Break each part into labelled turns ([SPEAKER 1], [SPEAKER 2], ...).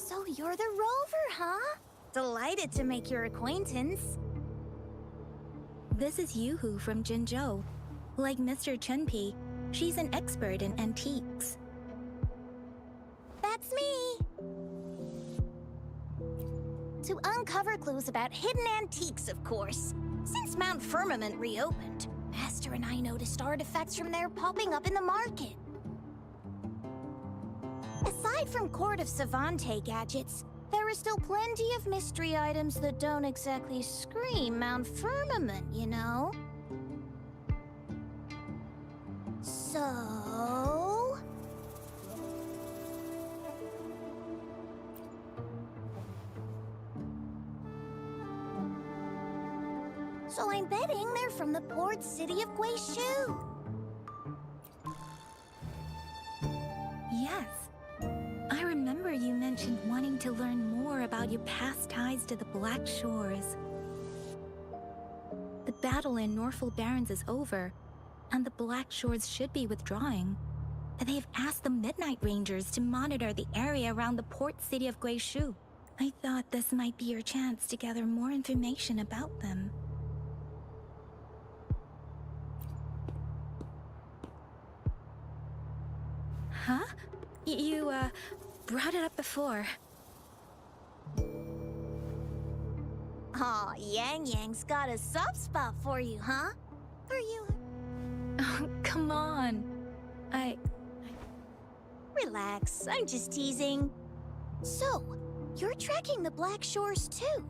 [SPEAKER 1] So you're the rover, huh? Delighted to make your acquaintance.
[SPEAKER 2] This is Yoo-hoo from Jinzhou. Like Mr. Chunpei, she's an expert in antiques.
[SPEAKER 1] That's me! To uncover clues about hidden antiques, of course. Since Mount Firmament reopened, Master and I noticed artifacts from there popping up in the market. Aside from Court of Savante gadgets, there are still plenty of mystery items that don't exactly scream Mount Firmament, you know? So... So I'm betting they're from the port city of Guizhou.
[SPEAKER 2] Yes. I remember you mentioned wanting to learn more about your past ties to the Black Shores. The battle in Norfolk Barrens is over, and the Black Shores should be withdrawing. They've asked the Midnight Rangers to monitor the area around the port city of Guizhou. I thought this might be your chance to gather more information about them. Huh? You, brought it up before.
[SPEAKER 1] Aw, Yang Yang's got a soft spot for you, huh? Are you...
[SPEAKER 2] Oh, come on.
[SPEAKER 1] Relax, I'm just teasing. So, you're tracking the Black Shores too?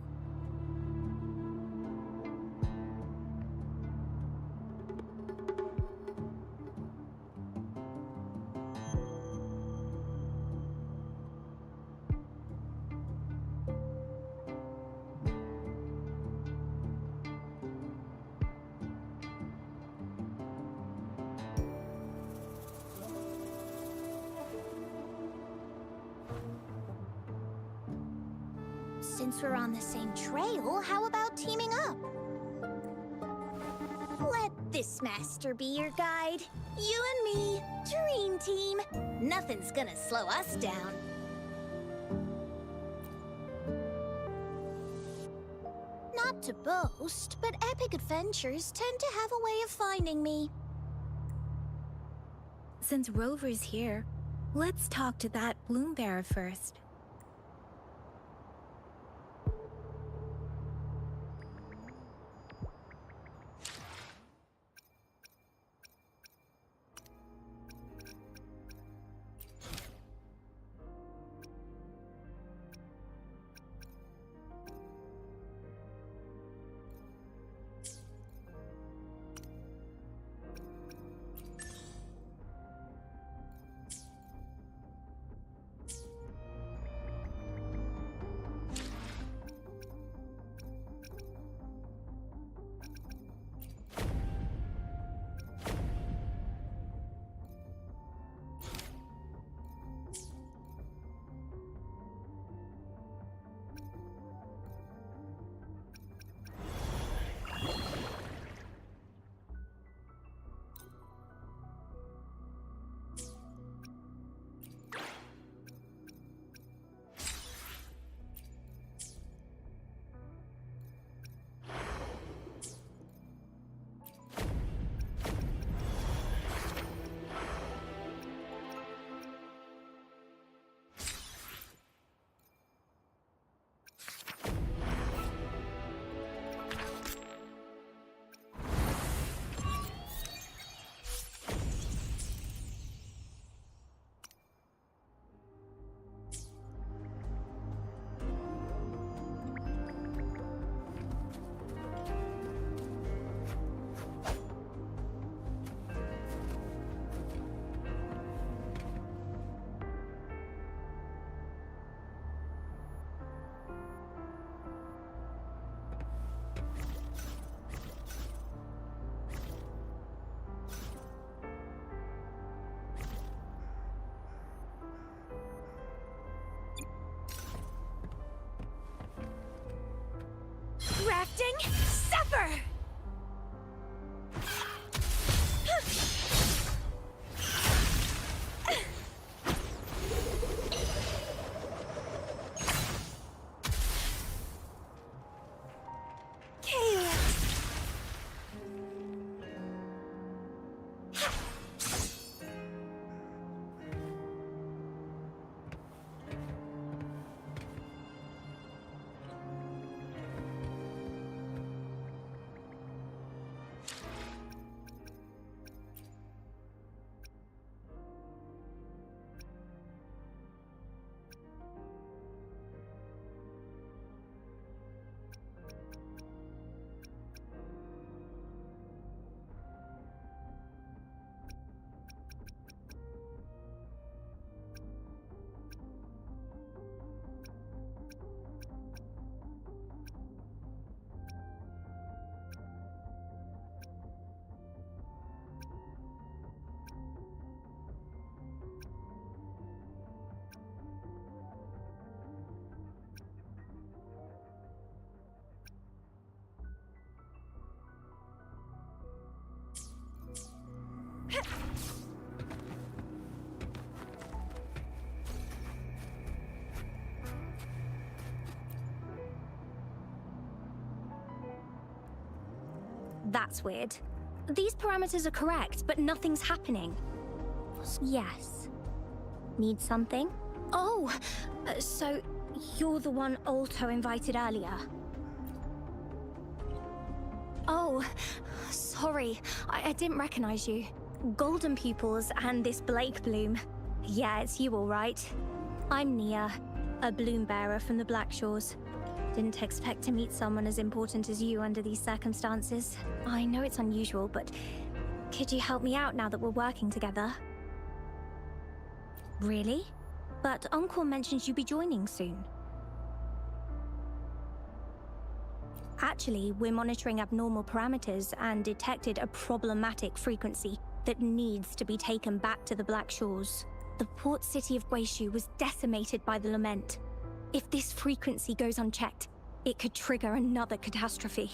[SPEAKER 1] Since we're on the same trail, how about teaming up? Let this master be your guide. You and me, dream team. Nothing's gonna slow us down. Not to boast, but epic adventures tend to have a way of finding me.
[SPEAKER 2] Since Rover's here, let's talk to that Bloombearer first.
[SPEAKER 3] That's weird. These parameters are correct, but nothing's happening. Yes. Need something? Oh, so you're the one Alto invited earlier. Oh, sorry. I didn't recognize you. Golden pupils and this Blake bloom. Yeah, it's you all right. I'm Nia, a bloom bearer from the Black Shores. Didn't expect to meet someone as important as you under these circumstances. I know it's unusual, but could you help me out now that we're working together? Really? But Uncle mentioned you'd be joining soon. Actually, we're monitoring abnormal parameters and detected a problematic frequency that needs to be taken back to the Black Shores. The port city of Guishu was decimated by the lament. If this frequency goes unchecked, it could trigger another catastrophe.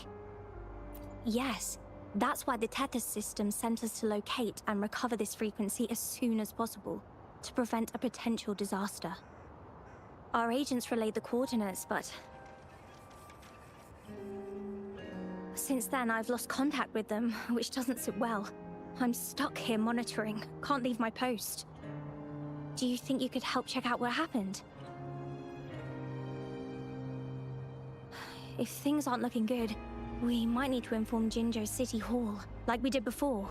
[SPEAKER 3] Yes, that's why the Tethys system sent us to locate and recover this frequency as soon as possible, to prevent a potential disaster. Our agents relayed the coordinates, but since then I've lost contact with them, which doesn't sit well. I'm stuck here monitoring, can't leave my post. Do you think you could help check out what happened? If things aren't looking good, we might need to inform Jinjo City Hall, like we did before.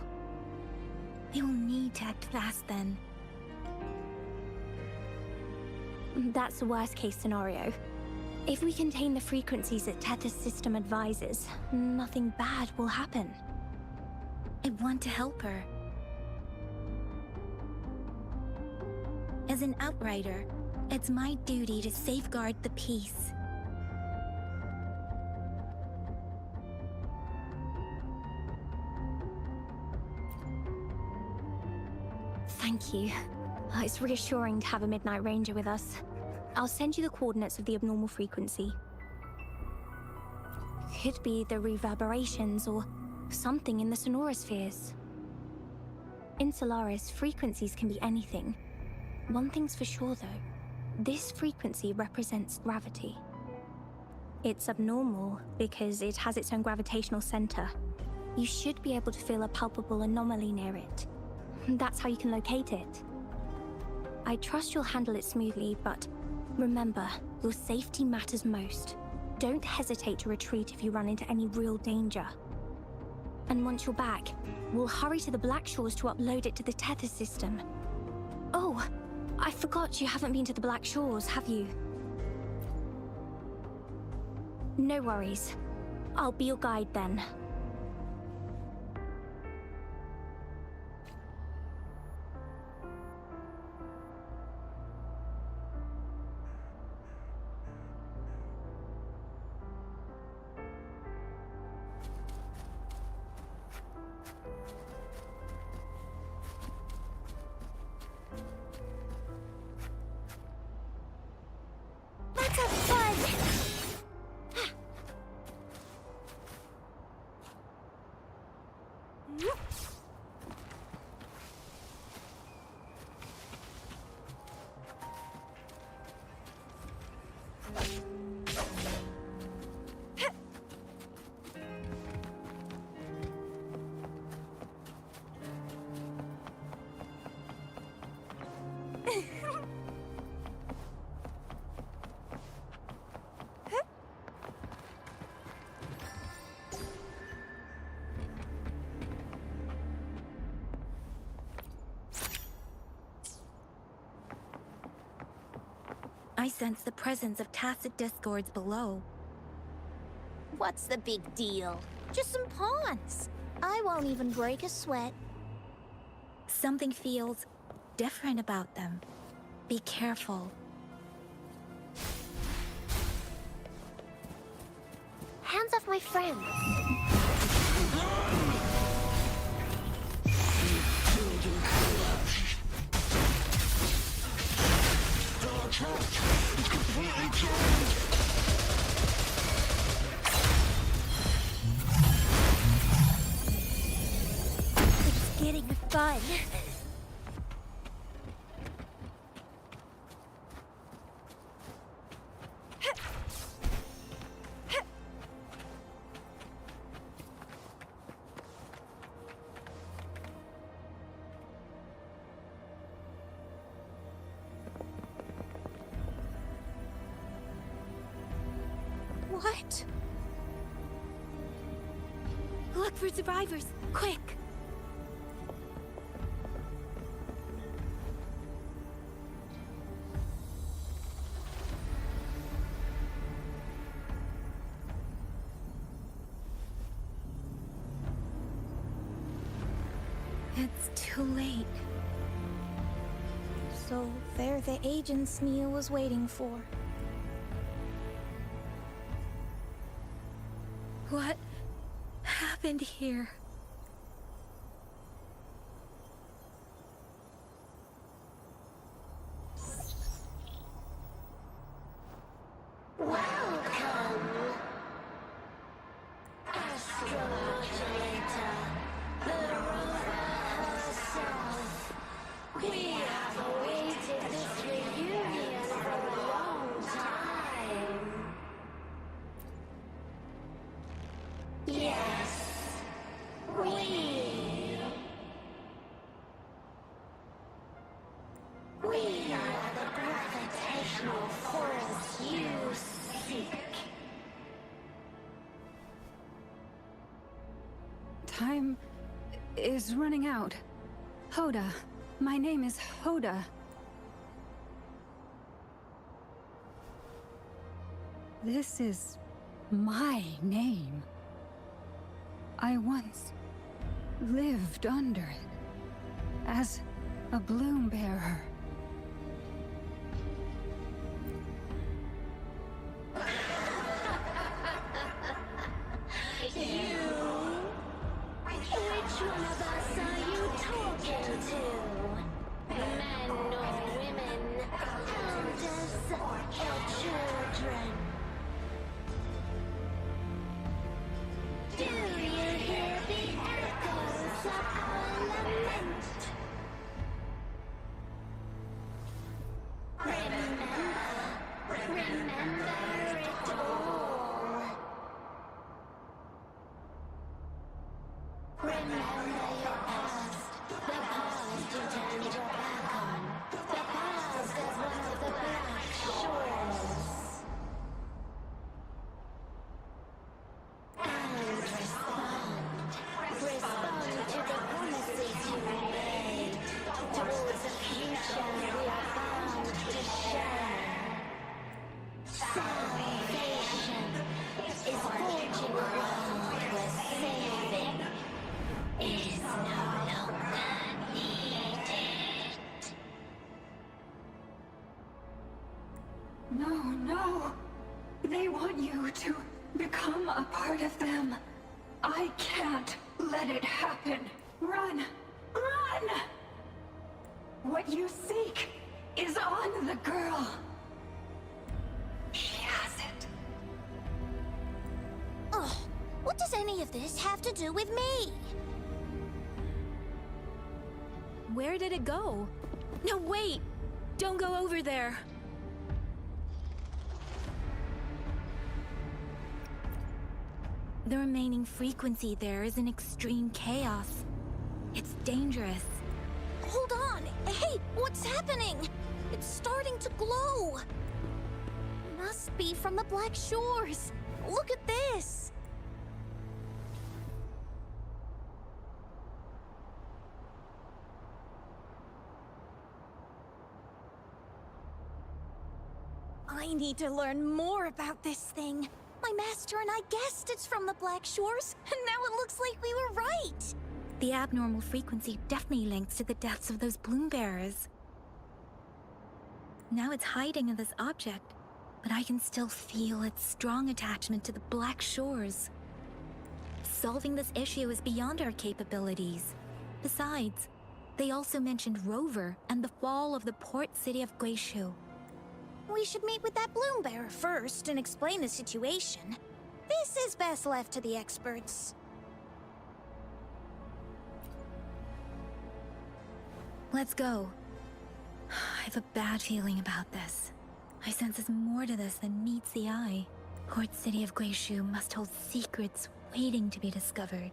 [SPEAKER 2] We'll need to act fast then.
[SPEAKER 3] That's the worst case scenario. If we contain the frequencies that Tethys system advises, nothing bad will happen.
[SPEAKER 2] I want to help her. As an outrider, it's my duty to safeguard the peace.
[SPEAKER 3] Thank you. It's reassuring to have a Midnight Ranger with us. I'll send you the coordinates of the abnormal frequency. Could be the reverberations or something in the sonorospheres. In Solaris, frequencies can be anything. One thing's for sure though, this frequency represents gravity. It's abnormal because it has its own gravitational center. You should be able to feel a palpable anomaly near it. That's how you can locate it. I trust you'll handle it smoothly, but remember, your safety matters most. Don't hesitate to retreat if you run into any real danger. And once you're back, we'll hurry to the Black Shores to upload it to the Tethys system. Oh, I forgot you haven't been to the Black Shores, have you? No worries. I'll be your guide then.
[SPEAKER 1] Let's have fun!
[SPEAKER 2] I sense the presence of tacit discords below.
[SPEAKER 1] What's the big deal? Just some pawns. I won't even break a sweat.
[SPEAKER 2] Something feels different about them. Be careful.
[SPEAKER 1] Hands off my friend. It's getting fun.
[SPEAKER 3] out.
[SPEAKER 2] Look for survivors, quick! It's too late.
[SPEAKER 1] So they're the agents Nia was waiting for.
[SPEAKER 2] What happened here?
[SPEAKER 4] Time is running out. Hoda. My name is Hoda. This is my name. I once lived under it as a bloom bearer.
[SPEAKER 5] Which one of us are you talking to? Men or women? Elders or children? Do you hear the echoes of our lament? Remember it all. Remember your past, the past you turned your back on, the past as one of the black shores. And respond to the promises you made, towards a future we are bound to share. Salvation is forging a world where saving is no longer needed.
[SPEAKER 4] No. They want you to become a part of them. I can't let it happen. Run! Run! What you seek is on the girl. She has it.
[SPEAKER 1] Ugh, what does any of this have to do with me?
[SPEAKER 2] Where did it go? No, wait! Don't go over there! The remaining frequency there is in extreme chaos. It's dangerous.
[SPEAKER 1] Hold on! Hey, what's happening? It's starting to glow! Must be from the Black Shores! Look at this! I need to learn more about this thing. My master and I guessed it's from the Black Shores, and now it looks like we were right!
[SPEAKER 2] The abnormal frequency definitely links to the deaths of those bloom bearers. Now it's hiding in this object, but I can still feel its strong attachment to the Black Shores. Solving this issue is beyond our capabilities. Besides, they also mentioned Rover and the fall of the port city of Guishu.
[SPEAKER 1] We should meet with that bloom bearer first and explain the situation. This is best left to the experts.
[SPEAKER 2] Let's go. I have a bad feeling about this. I sense there's more to this than meets the eye. Port city of Guishu must hold secrets waiting to be discovered.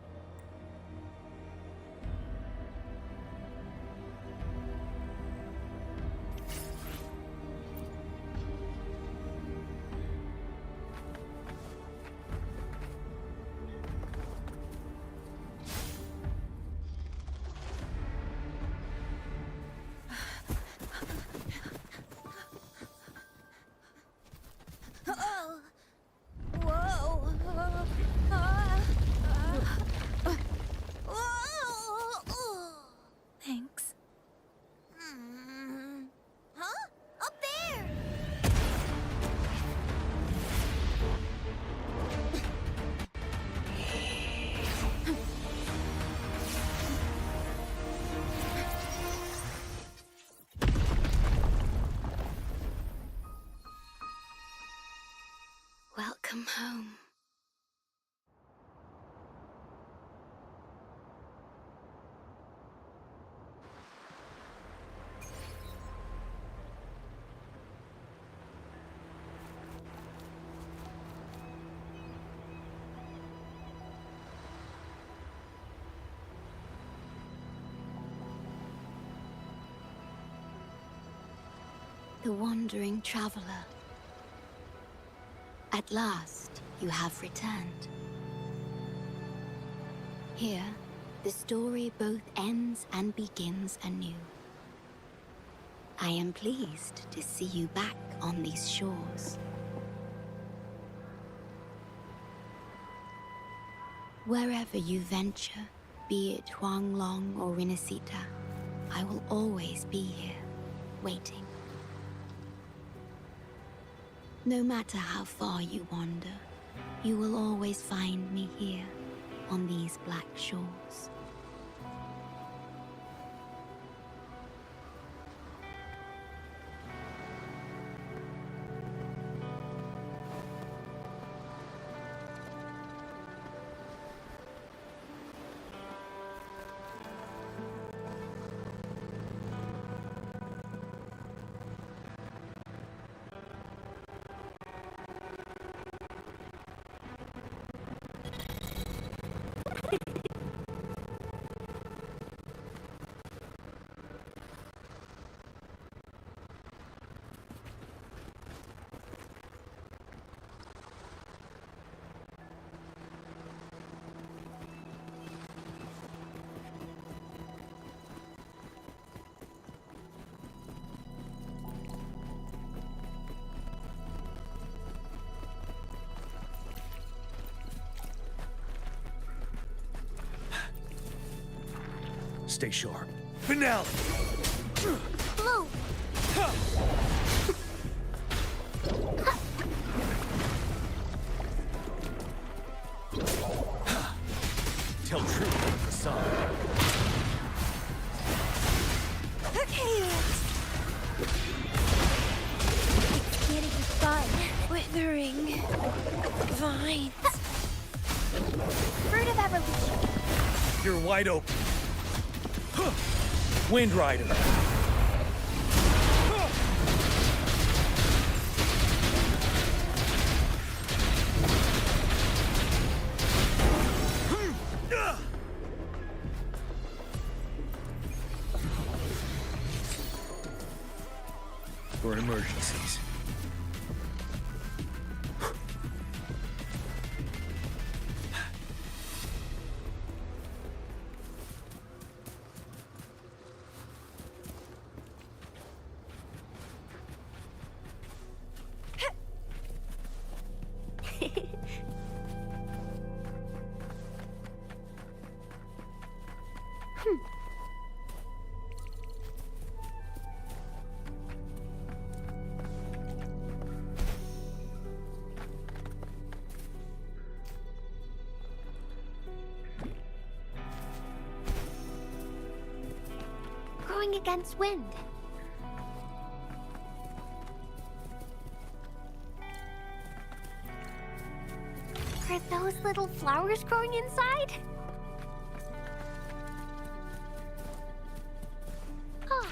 [SPEAKER 5] Welcome home. The wandering traveler. At last, you have returned. Here, the story both ends and begins anew. I am pleased to see you back on these shores. Wherever you venture, be it Huanglong or Rinasita, I will always be here, waiting. No matter how far you wander, you will always find me here, on these black shores.
[SPEAKER 6] Stay sharp. Finale!
[SPEAKER 1] Blue!
[SPEAKER 6] Tell truth with the sun.
[SPEAKER 1] Okay. It's getting fun. Withering vines. Fruit of evolution.
[SPEAKER 6] You're wide open. Wind Rider. For emergencies.
[SPEAKER 3] Growing against wind. Are those little flowers growing inside? Oh.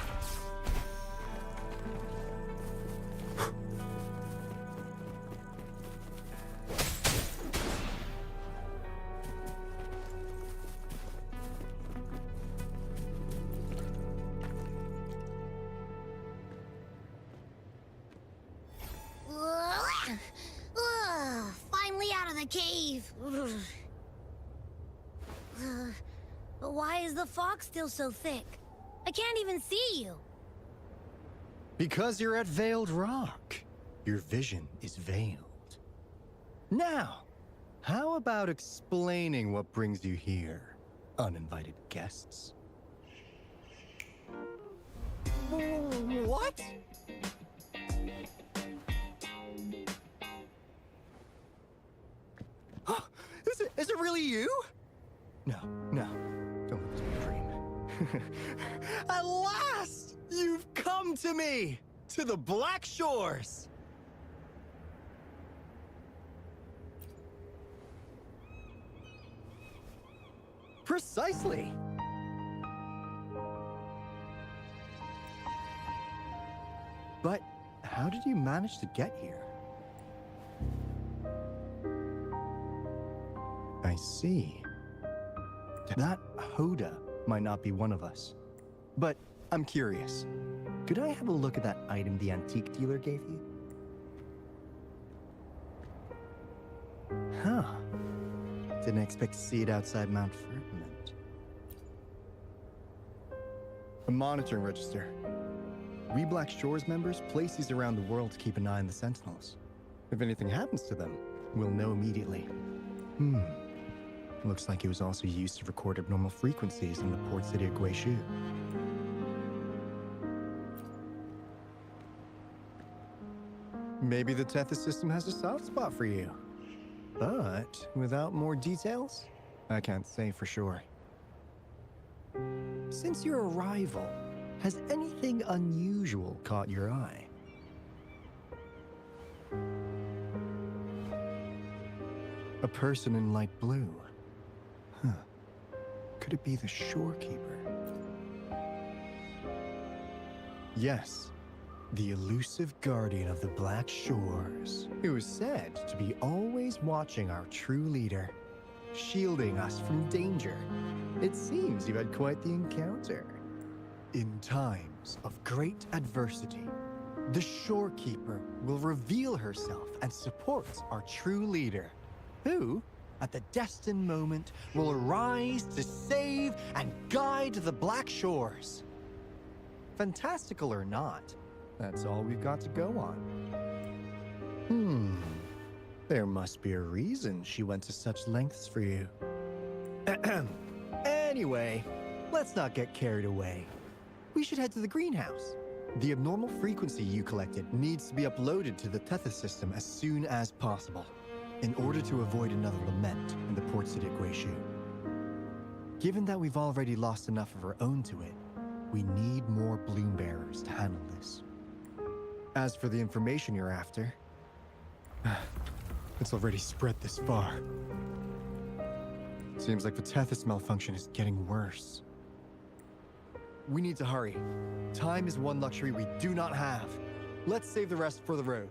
[SPEAKER 1] Finally out of the cave. But why is the fog still so thick? I can't even see you.
[SPEAKER 7] Because you're at Veiled Rock. Your vision is veiled. Now, how about explaining what brings you here, uninvited guests? What? Is it really you? No, don't look to me, Dream. At last, you've come to me, to the Black Shores. Precisely! But how did you manage to get here? I see. That Hoda might not be one of us. But I'm curious. Could I have a look at that item the antique dealer gave you? Huh. Didn't expect to see it outside Mount Firmament. A monitoring register. We Black Shores members place these around the world to keep an eye on the Sentinels. If anything happens to them, we'll know immediately. Looks like it was also used to record abnormal frequencies in the port city of Guishu. Maybe the Tethys system has a soft spot for you. But without more details, I can't say for sure. Since your arrival, has anything unusual caught your eye? A person in light blue. Huh. Could it be the shorekeeper? Yes, the elusive guardian of the Black Shores, who is said to be always watching our true leader, shielding us from danger. It seems you've had quite the encounter. In times of great adversity, the shorekeeper will reveal herself and support our true leader, who, at the destined moment, will arise to save and guide the Black Shores. Fantastical or not, that's all we've got to go on. There must be a reason she went to such lengths for you. Anyway, let's not get carried away. We should head to the greenhouse. The abnormal frequency you collected needs to be uploaded to the Tethys system as soon as possible, in order to avoid another lament in the port city of Guishu. Given that we've already lost enough of our own to it, we need more bloom bearers to handle this. As for the information you're after, it's already spread this far. Seems like the Tethys malfunction is getting worse. We need to hurry. Time is one luxury we do not have. Let's save the rest for the road.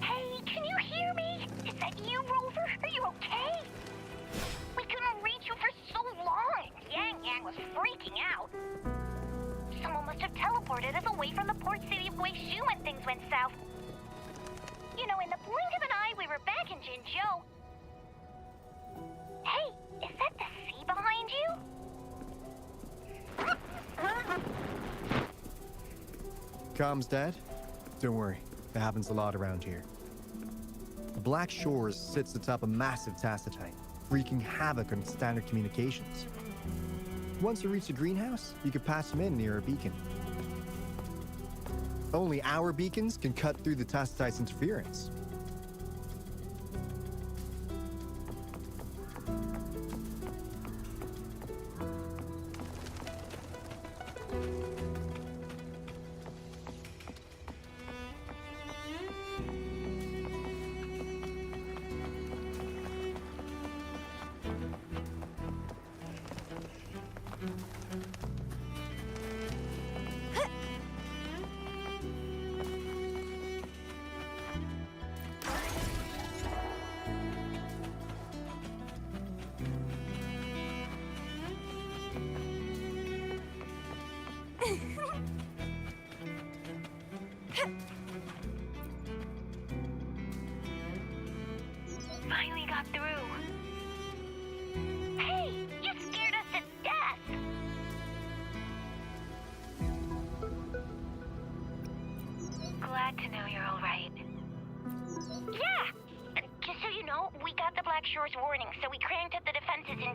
[SPEAKER 1] Hey, can you hear me? Is that you, Rover? Are you okay? We couldn't reach you for so long. Yang was freaking out. Someone must have teleported us away from the port city of Guishu when things went south. You know, in the blink of an eye, we were back in Jinzhou. Hey, is that the sea behind you?
[SPEAKER 7] Comms dead? Don't worry, that happens a lot around here. The Black Shores sits atop a massive tacitite, wreaking havoc on standard communications. Once you reach the greenhouse, you can patch them in near a beacon. Only our beacons can cut through the tacitite's interference.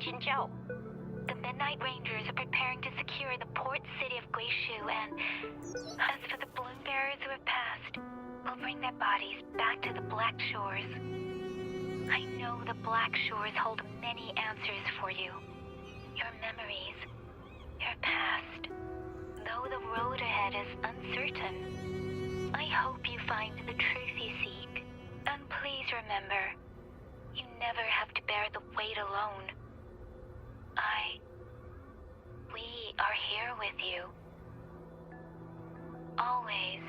[SPEAKER 1] Injun Joe.
[SPEAKER 2] The Midnight Rangers are preparing to secure the port city of Guishu, and as for the balloon bearers who have passed, we'll bring their bodies back to the Black Shores. I know the Black Shores hold many answers for you. Your memories, your past. Though the road ahead is uncertain, I hope you find the truth you seek. And please remember, you never have to bear the weight alone. We are here with you. Always.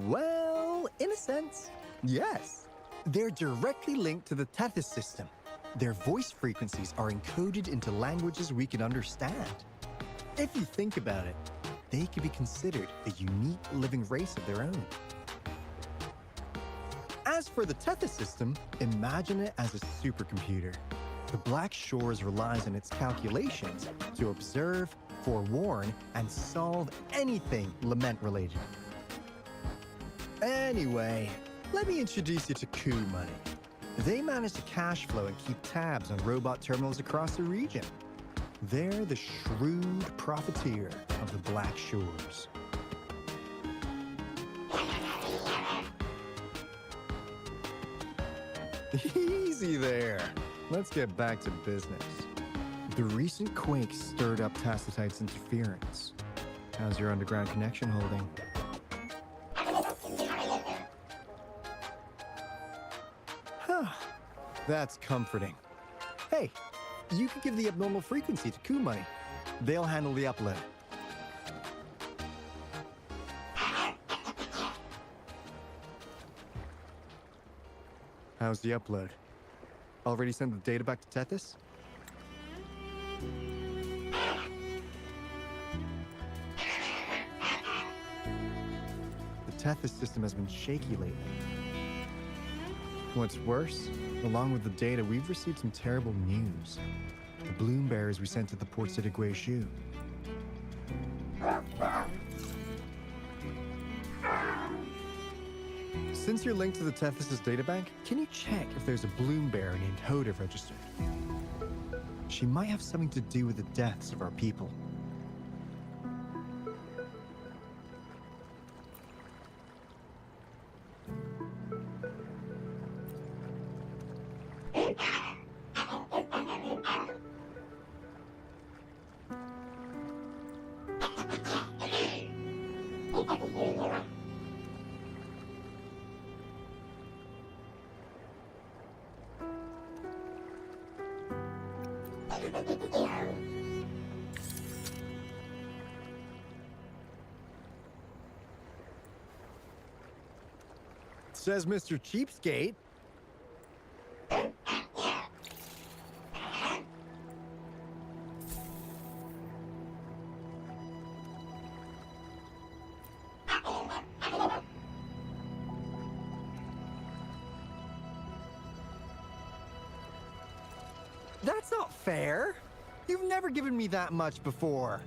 [SPEAKER 7] Well, in a sense, yes. They're directly linked to the Tethys system. Their voice frequencies are encoded into languages we can understand. If you think about it, they could be considered a unique living race of their own. As for the Tethys system, imagine it as a supercomputer. The Black Shores relies on its calculations to observe, forewarn, and solve anything lament-related. Anyway, let me introduce you to Coup Money. They manage to cash flow and keep tabs on robot terminals across the region. They're the shrewd profiteer of the Black Shores. Easy there. Let's get back to business. The recent quake stirred up Tacitite's interference. How's your underground connection holding? That's comforting. Hey, you could give the abnormal frequency to Coup Money. They'll handle the upload. How's the upload? Already sent the data back to Tethys? The Tethys system has been shaky lately. What's worse, along with the data, we've received some terrible news. The balloon bearers we sent to the port city Guishu. Since you're linked to the Tethys' databank, can you check if there's a balloon bearer named Hodev registered? She might have something to do with the deaths of our people. Says Mr. Cheapskate. That's not fair. You've never given me that much before.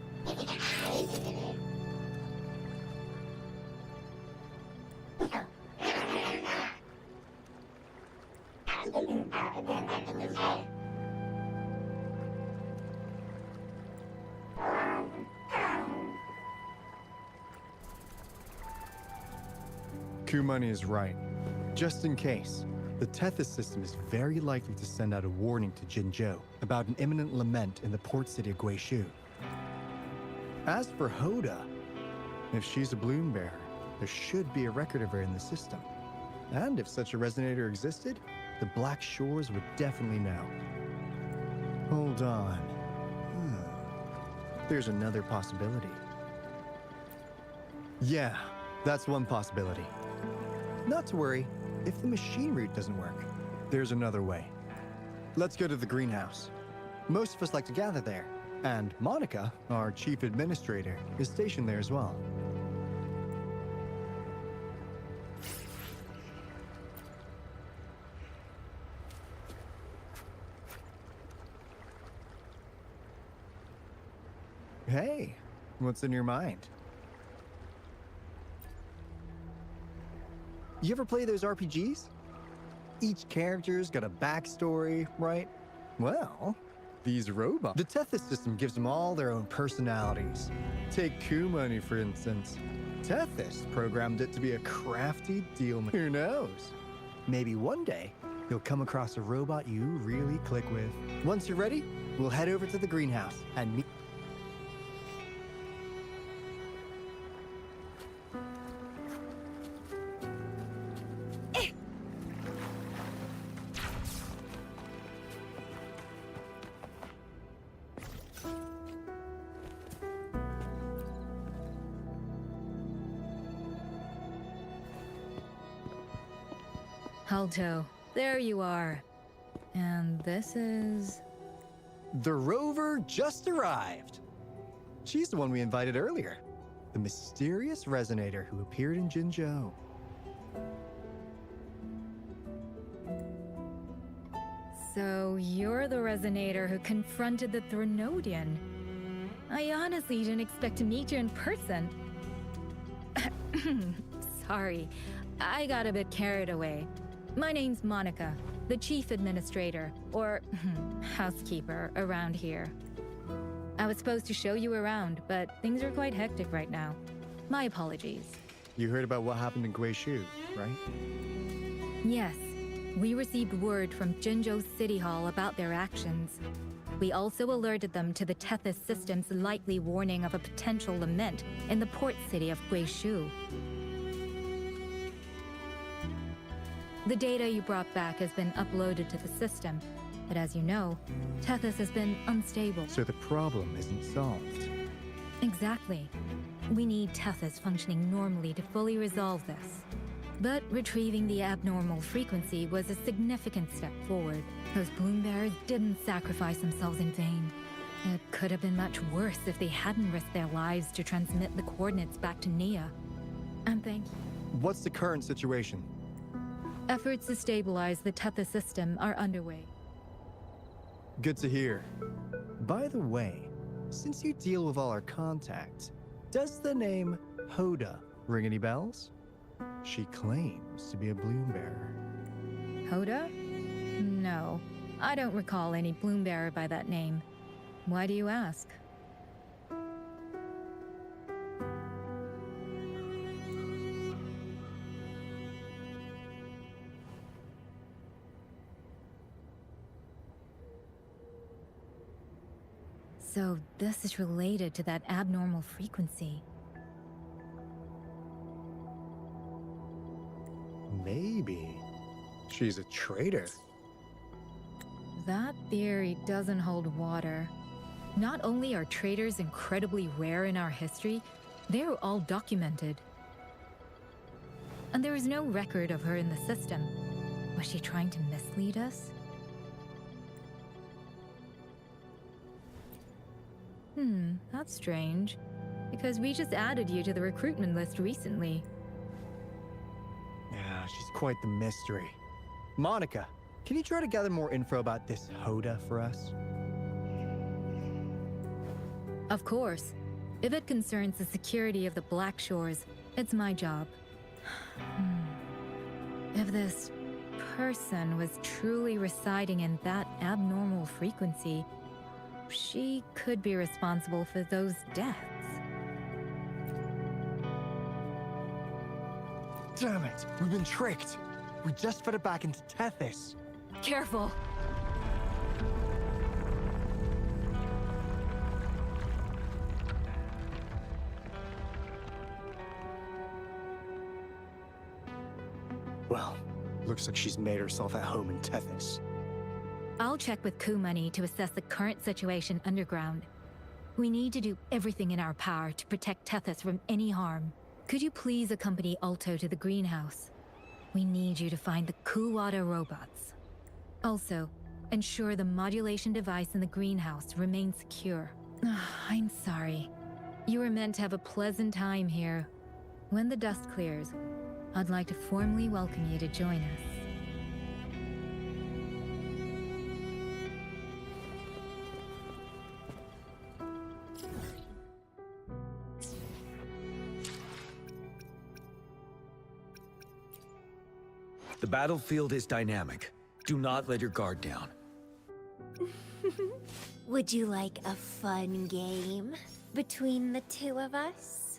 [SPEAKER 7] Kumani is right. Just in case, the Tethys system is very likely to send out a warning to Jinzhou about an imminent lament in the port city of Guishu. As for Hoda, if she's a bloom bearer, there should be a record of her in the system. And if such a resonator existed, the Black Shores would definitely know. Hold on. There's another possibility. Yeah, that's one possibility. Not to worry, if the machine route doesn't work, there's another way. Let's go to the greenhouse. Most of us like to gather there, and Monica, our chief administrator, is stationed there as well. Hey, what's in your mind? You ever play those RPGs? Each character's got a backstory, right? Well, these robots... The Tethys system gives them all their own personalities. Take Kumani, for instance. Tethys programmed it to be a crafty deal. Who knows? Maybe one day, you'll come across a robot you really click with. Once you're ready, we'll head over to the greenhouse and meet...
[SPEAKER 2] Alto, there you are. And this is...
[SPEAKER 7] The rover just arrived. She's the one we invited earlier. The mysterious resonator who appeared in Jinzhou.
[SPEAKER 2] So you're the resonator who confronted the Threnodian. I honestly didn't expect to meet you in person. Sorry, I got a bit carried away. My name's Monica, the chief administrator, or housekeeper, around here. I was supposed to show you around, but things are quite hectic right now. My apologies.
[SPEAKER 7] You heard about what happened in Guishu, right?
[SPEAKER 2] Yes, we received word from Jinzhou City Hall about their actions. We also alerted them to the Tethys system's likely warning of a potential lament in the port city of Guishu. The data you brought back has been uploaded to the system, but as you know, Tethys has been unstable.
[SPEAKER 7] So the problem isn't solved.
[SPEAKER 2] Exactly. We need Tethys functioning normally to fully resolve this. But retrieving the abnormal frequency was a significant step forward. Those bloom bearers didn't sacrifice themselves in vain. It could have been much worse if they hadn't risked their lives to transmit the coordinates back to Nia. And thank you.
[SPEAKER 7] What's the current situation?
[SPEAKER 2] Efforts to stabilize the Tethys system are underway.
[SPEAKER 7] Good to hear. By the way, since you deal with all our contacts, does the name Hoda ring any bells? She claims to be a bloom bearer.
[SPEAKER 2] Hoda? No, I don't recall any bloom bearer by that name. Why do you ask? So this is related to that abnormal frequency.
[SPEAKER 7] Maybe she's a traitor.
[SPEAKER 2] That theory doesn't hold water. Not only are traitors incredibly rare in our history, they're all documented. and there is no record of her in the system. Was she trying to mislead us? That's strange. Because we just added you to the recruitment list recently.
[SPEAKER 7] Yeah, she's quite the mystery. Monica, can you try to gather more info about this Hoda for us?
[SPEAKER 2] Of course. If it concerns the security of the Black Shores, it's my job. If this person was truly residing in that abnormal frequency, she could be responsible for those deaths.
[SPEAKER 7] Damn it! We've been tricked! We just fed it back into Tethys.
[SPEAKER 2] Careful!
[SPEAKER 7] Well, looks like she's made herself at home in Tethys.
[SPEAKER 2] I'll check with Kumani to assess the current situation underground. We need to do everything in our power to protect Tethys from any harm. Could you please accompany Alto to the greenhouse? We need you to find the Kuwata robots. Also, ensure the modulation device in the greenhouse remains secure. I'm sorry. You were meant to have a pleasant time here. When the dust clears, I'd like to formally welcome you to join us.
[SPEAKER 6] The battlefield is dynamic. Do not let your guard down.
[SPEAKER 5] Would you like a fun game between the two of us?